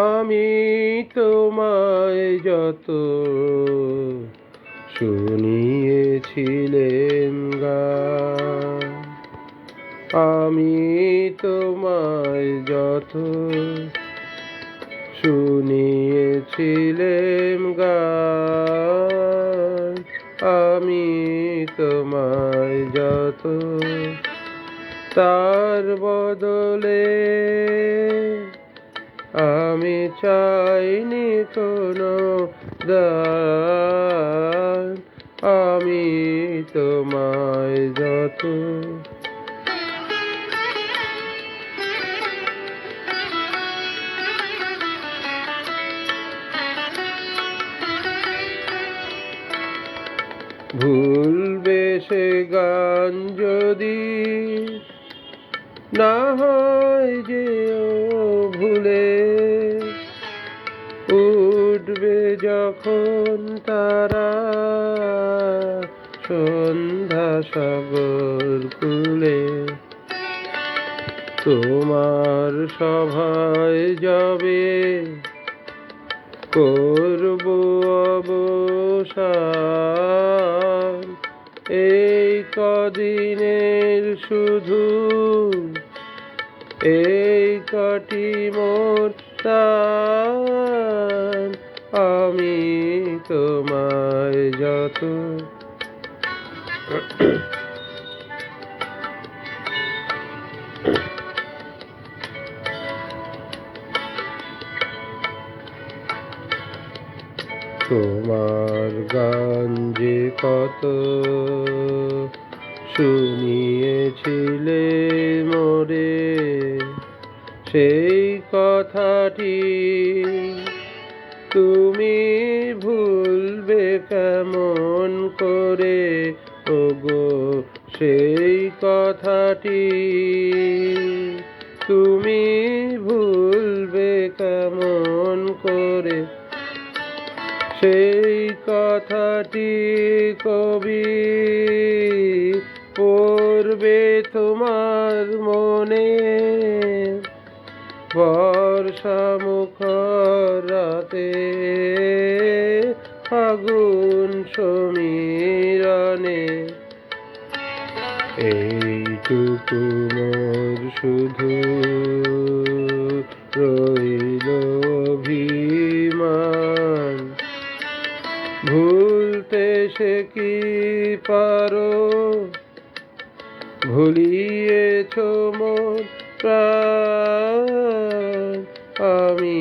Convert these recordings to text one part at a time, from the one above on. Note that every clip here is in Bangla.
আমি তোমায় যত শুনিয়েছিলেম গান, আমি তোমায় যত শুনিয়েছিলেম গান, আমি তোমায় যত তার বদলে আমি চাইনি কোনো দান, আমি তোমায় যত ভুলবে সে গান যদি না হয় যে ভুলে, উঠবে যখন তারা সন্ধ্যা সাগর কূলে, তোমার সভায় যাবে করব অবসান, এই কদিনের শুধু এই কটি মোর তান, আমি তোমায় যত তোমার গান যে কত শুনিয়েছিলে মোরে, সেই কথাটি তুমি ভুলবে কেমন করে ওগো, সেই কথাটি তুমি ভুলবে কেমন করে, সেই কথাটি কবি পড়বে তোমার মনে, বর্ষা মুখর রাতে ফাগুন সমীরণে, এইটুকু মোর শুধু রইল অভিমান, ভুলতে সে কি পারো, ভুলিয়েছ মোর প্রাণ, আমি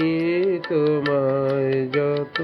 তোমায় যত